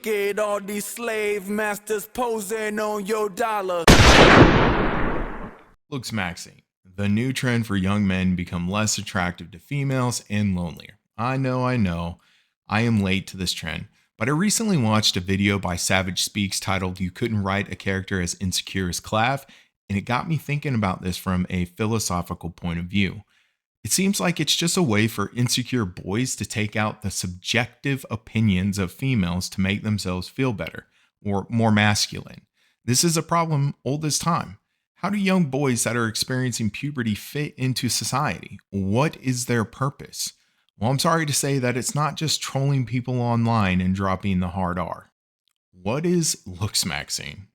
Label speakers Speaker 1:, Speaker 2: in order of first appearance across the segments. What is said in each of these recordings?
Speaker 1: Look at all these slave masters posing on your dollar.
Speaker 2: Looksmaxxing, the new trend for young men become less attractive to females and lonelier. I know, I am late to this trend, but I recently watched a video by Savage Speaks titled You Couldn't Write a Character as Insecure as Clav, and it got me thinking about this from a philosophical point of view. It seems like it's just a way for insecure boys to take out the subjective opinions of females to make themselves feel better or more masculine. This is a problem old as time. How do young boys that are experiencing puberty fit into society? What is their purpose? Well, I'm sorry to say that it's not just trolling people online and dropping the hard R. What is Looksmaxxing?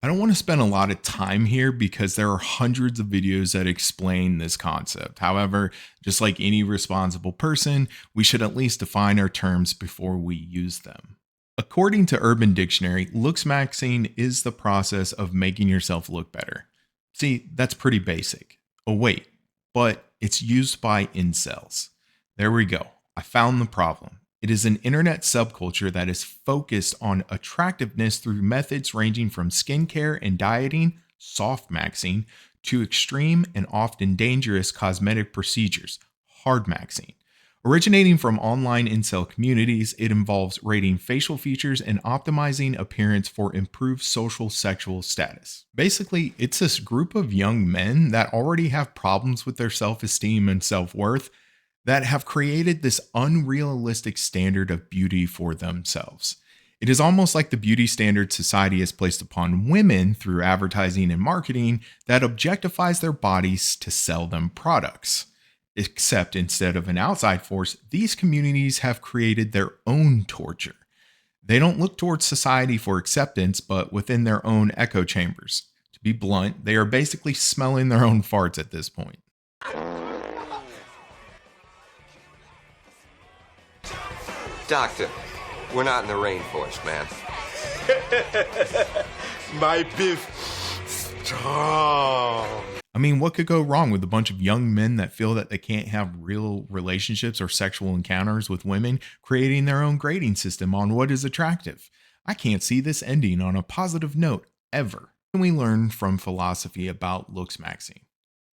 Speaker 2: I don't want to spend a lot of time here because there are hundreds of videos that explain this concept. However, just like any responsible person, we should at least define our terms before we use them. According to Urban Dictionary, Looksmaxxing is the process of making yourself look better. See, that's pretty basic. Oh wait, but it's used by incels. There we go. I found the problem. It is an internet subculture that is focused on attractiveness through methods ranging from skincare and dieting, soft-maxing, to extreme and often dangerous cosmetic procedures, hard-maxing. Originating from online incel communities, it involves rating facial features and optimizing appearance for improved social sexual status. Basically, it's this group of young men that already have problems with their self-esteem and self-worth that have created this unrealistic standard of beauty for themselves. It is almost like the beauty standard society has placed upon women through advertising and marketing that objectifies their bodies to sell them products. Except instead of an outside force, these communities have created their own torture. They don't look towards society for acceptance, but within their own echo chambers. To be blunt, they are basically smelling their own farts at this point.
Speaker 3: Doctor, we're not in the rainforest, man.
Speaker 4: My beef strong.
Speaker 2: I mean, what could go wrong with a bunch of young men that feel that they can't have real relationships or sexual encounters with women, creating their own grading system on what is attractive? I can't see this ending on a positive note ever. What can we learn from philosophy about Looksmaxxing?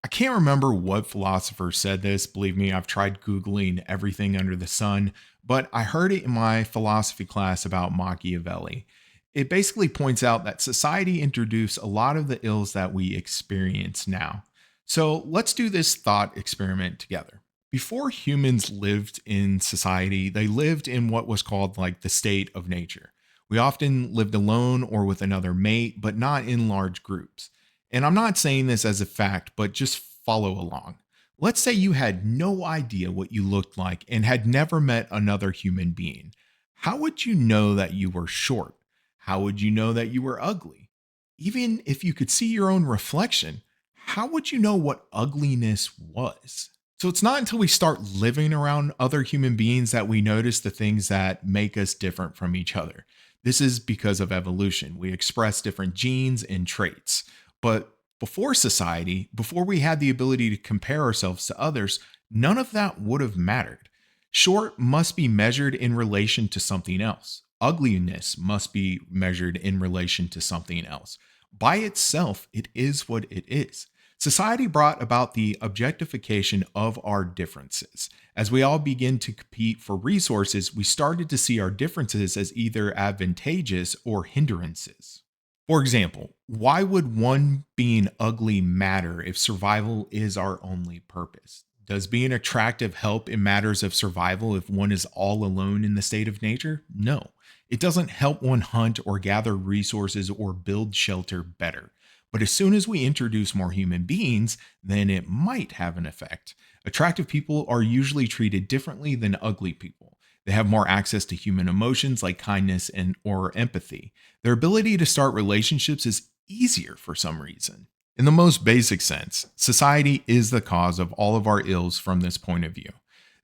Speaker 2: I can't remember what philosopher said this. Believe me, I've tried Googling everything under the sun, but I heard it in my philosophy class about Machiavelli. It basically points out that society introduced a lot of the ills that we experience now. So let's do this thought experiment together. Before humans lived in society, they lived in what was called like the state of nature. We often lived alone or with another mate, but not in large groups. And I'm not saying this as a fact, but just follow along. Let's say you had no idea what you looked like and had never met another human being. How would you know that you were short? How would you know that you were ugly? Even if you could see your own reflection, how would you know what ugliness was? So it's not until we start living around other human beings that we notice the things that make us different from each other. This is because of evolution. We express different genes and traits. But before society, before we had the ability to compare ourselves to others, none of that would have mattered. Short must be measured in relation to something else. Ugliness must be measured in relation to something else. By itself, it is what it is. Society brought about the objectification of our differences. As we all begin to compete for resources, we started to see our differences as either advantageous or hindrances. For example, why would one being ugly matter if survival is our only purpose? Does being attractive help in matters of survival if one is all alone in the state of nature? No. It doesn't help one hunt or gather resources or build shelter better. But as soon as we introduce more human beings, then it might have an effect. Attractive people are usually treated differently than ugly people. They have more access to human emotions like kindness and or empathy. Their ability to start relationships is easier for some reason. In the most basic sense, society is the cause of all of our ills from this point of view.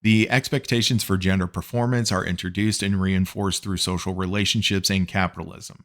Speaker 2: The expectations for gender performance are introduced and reinforced through social relationships and capitalism.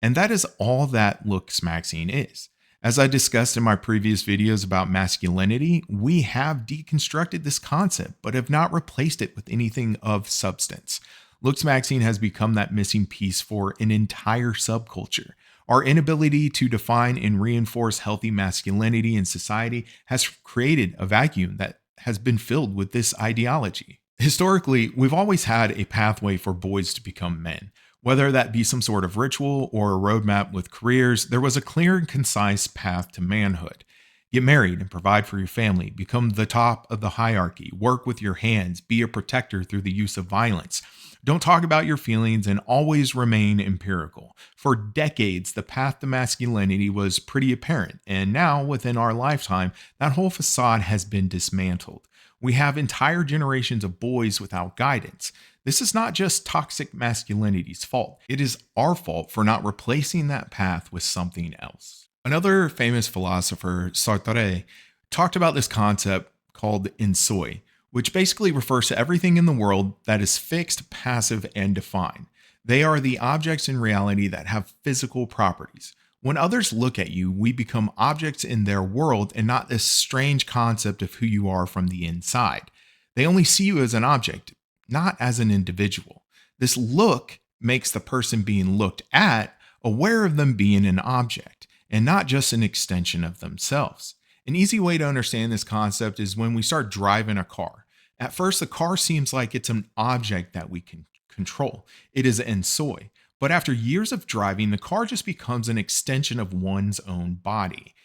Speaker 2: And that is all that Looksmaxxing is. As I discussed in my previous videos about masculinity, we have deconstructed this concept, but have not replaced it with anything of substance. Looksmaxxing has become that missing piece for an entire subculture. Our inability to define and reinforce healthy masculinity in society has created a vacuum that has been filled with this ideology. Historically, we've always had a pathway for boys to become men. Whether that be some sort of ritual or a roadmap with careers, there was a clear and concise path to manhood. Get married and provide for your family, become the top of the hierarchy, work with your hands, be a protector through the use of violence. Don't talk about your feelings and always remain empirical. For decades, the path to masculinity was pretty apparent, and now, within our lifetime, that whole facade has been dismantled. We have entire generations of boys without guidance. This is not just toxic masculinity's fault. It is our fault for not replacing that path with something else. Another famous philosopher, Sartre, talked about this concept called insoi, which basically refers to everything in the world that is fixed, passive, and defined. They are the objects in reality that have physical properties. When others look at you, we become objects in their world and not this strange concept of who you are from the inside. They only see you as an object, not as an individual. This look makes the person being looked at aware of them being an object and not just an extension of themselves. An easy way to understand this concept is when we start driving a car. At first, the car seems like it's an object that we can control. It is en soi. But after years of driving, the car just becomes an extension of one's own body.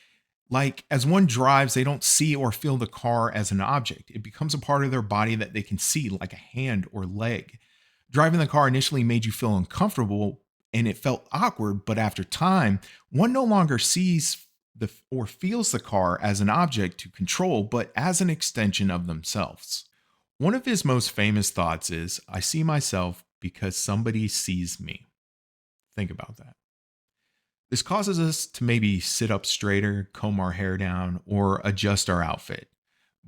Speaker 2: Like, as one drives, they don't see or feel the car as an object. It becomes a part of their body that they can see, like a hand or leg. Driving the car initially made you feel uncomfortable and it felt awkward, but after time, one no longer sees or feels the car as an object to control, but as an extension of themselves. One of his most famous thoughts is, I see myself because somebody sees me. Think about that. This causes us to maybe sit up straighter, comb our hair down, or adjust our outfit.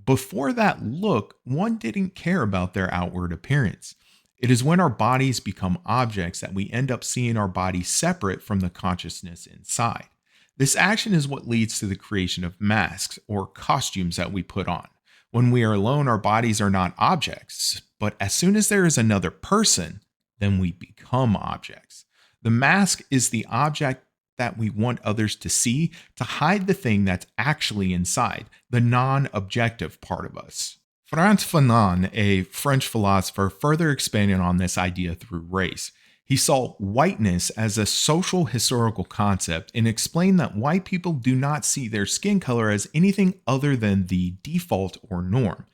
Speaker 2: Before that look, one didn't care about their outward appearance. It is when our bodies become objects that we end up seeing our bodies separate from the consciousness inside. This action is what leads to the creation of masks or costumes that we put on. When we are alone, our bodies are not objects, but as soon as there is another person, then we become objects. The mask is the object that we want others to see to hide the thing that's actually inside, the non-objective part of us. Frantz Fanon, a French philosopher, further expanded on this idea through race. He saw whiteness as a social historical concept and explained that white people do not see their skin color as anything other than the default or norm.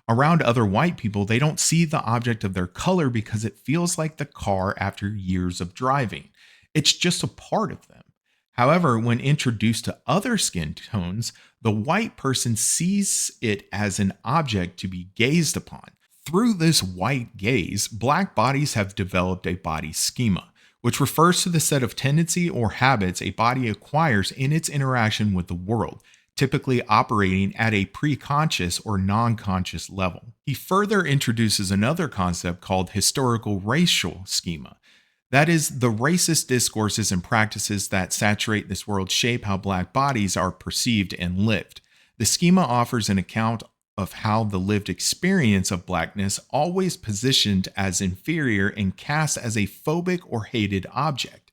Speaker 2: Around other white people, they don't see the object of their color because it feels like the car after years of driving. It's just a part of them. However, when introduced to other skin tones, the white person sees it as an object to be gazed upon. Through this white gaze, black bodies have developed a body schema, which refers to the set of tendency or habits a body acquires in its interaction with the world, typically operating at a preconscious or non-conscious level. He further introduces another concept called historical racial schema. That is, the racist discourses and practices that saturate this world shape how black bodies are perceived and lived. The schema offers an account of how the lived experience of blackness, always positioned as inferior and cast as a phobic or hated object,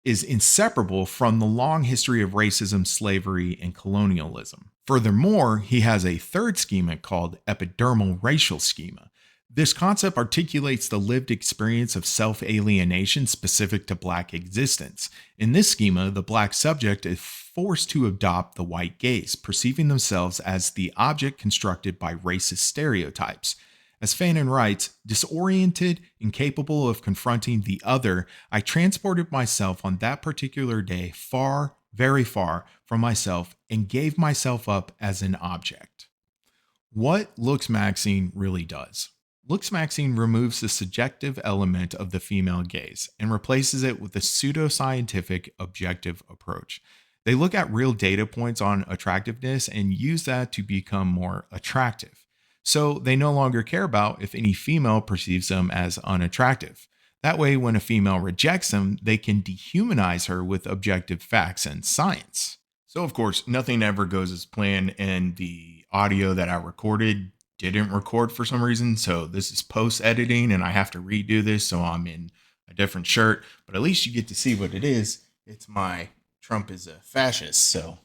Speaker 2: is inseparable from the long history of racism, slavery, and colonialism. Furthermore, he has a third schema called epidermal racial schema. This concept articulates the lived experience of self-alienation specific to Black existence. In this schema, the Black subject is forced to adopt the white gaze, perceiving themselves as the object constructed by racist stereotypes. As Fanon writes, disoriented, incapable of confronting the other, I transported myself on that particular day far, very far from myself and gave myself up as an object. What Looksmaxxing really does. Looksmaxxing removes the subjective element of the female gaze and replaces it with a pseudoscientific objective approach. They look at real data points on attractiveness and use that to become more attractive. So they no longer care about if any female perceives them as unattractive. That way, when a female rejects them, they can dehumanize her with objective facts and science. So of course, nothing ever goes as planned, and the audio that I recorded didn't record for some reason. So this is post editing and I have to redo this. So I'm in a different shirt, but at least you get to see what it is. It's my Trump is a fascist. So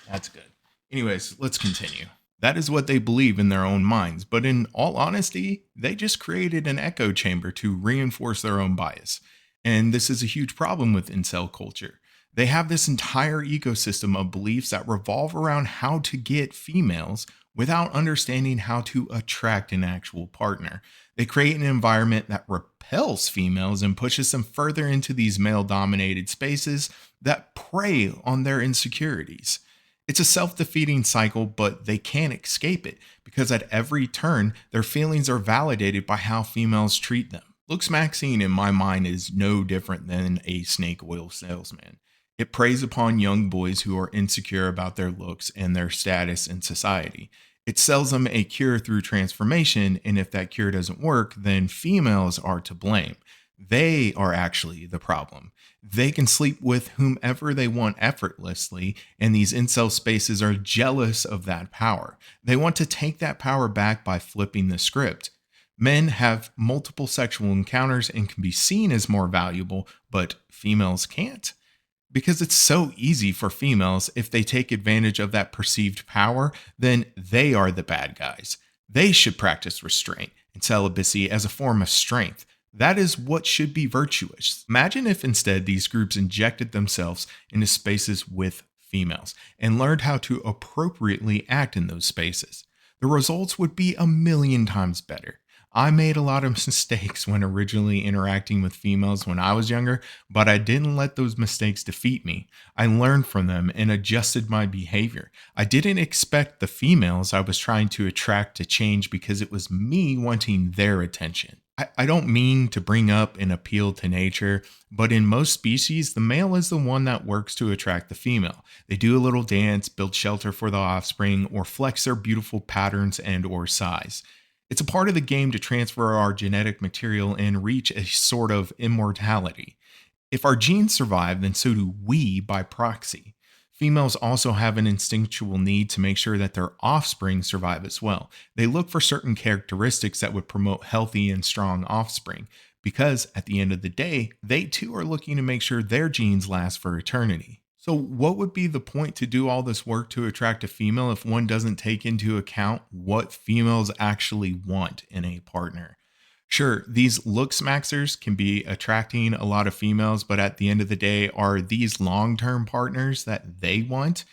Speaker 2: that's good. Anyways, let's continue. That is what they believe in their own minds. But in all honesty, they just created an echo chamber to reinforce their own bias. And this is a huge problem with incel culture. They have this entire ecosystem of beliefs that revolve around how to get females without understanding how to attract an actual partner. They create an environment that repels females and pushes them further into these male dominated spaces that prey on their insecurities. It's a self-defeating cycle, but they can't escape it because at every turn, their feelings are validated by how females treat them. Looksmaxxing, in my mind, is no different than a snake oil salesman. It preys upon young boys who are insecure about their looks and their status in society. It sells them a cure through transformation, and if that cure doesn't work, then females are to blame. They are actually the problem. They can sleep with whomever they want effortlessly, and these incel spaces are jealous of that power. They want to take that power back by flipping the script. Men have multiple sexual encounters and can be seen as more valuable, but females can't. Because it's so easy for females, if they take advantage of that perceived power, then they are the bad guys. They should practice restraint and celibacy as a form of strength. That is what should be virtuous. Imagine if instead these groups injected themselves into spaces with females and learned how to appropriately act in those spaces. The results would be a million times better. I made a lot of mistakes when originally interacting with females when I was younger, but I didn't let those mistakes defeat me. I learned from them and adjusted my behavior. I didn't expect the females I was trying to attract to change because it was me wanting their attention. I don't mean to bring up and appeal to nature, but in most species, the male is the one that works to attract the female. They do a little dance, build shelter for the offspring, or flex their beautiful patterns and or size. It's a part of the game to transfer our genetic material and reach a sort of immortality. If our genes survive, then so do we by proxy. Females also have an instinctual need to make sure that their offspring survive as well. They look for certain characteristics that would promote healthy and strong offspring, because at the end of the day, they too are looking to make sure their genes last for eternity. So what would be the point to do all this work to attract a female if one doesn't take into account what females actually want in a partner? Sure, these Looksmaxxers can be attracting a lot of females, but at the end of the day, are these long-term partners that they want?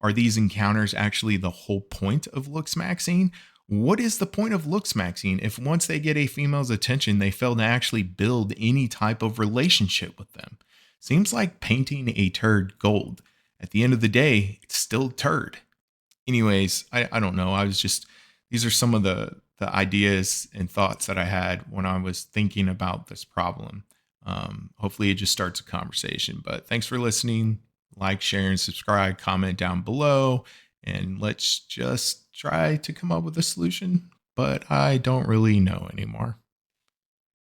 Speaker 2: Are these encounters actually the whole point of Looksmaxxing? What is the point of Looksmaxxing if once they get a female's attention, they fail to actually build any type of relationship with them? Seems like painting a turd gold. At the end of the day, it's still a turd. Anyways, I don't know. These are some of the ideas and thoughts that I had when I was thinking about this problem. Hopefully it just starts a conversation, but thanks for listening. Like, share, and subscribe, comment down below, and let's just try to come up with a solution, but I don't really know anymore.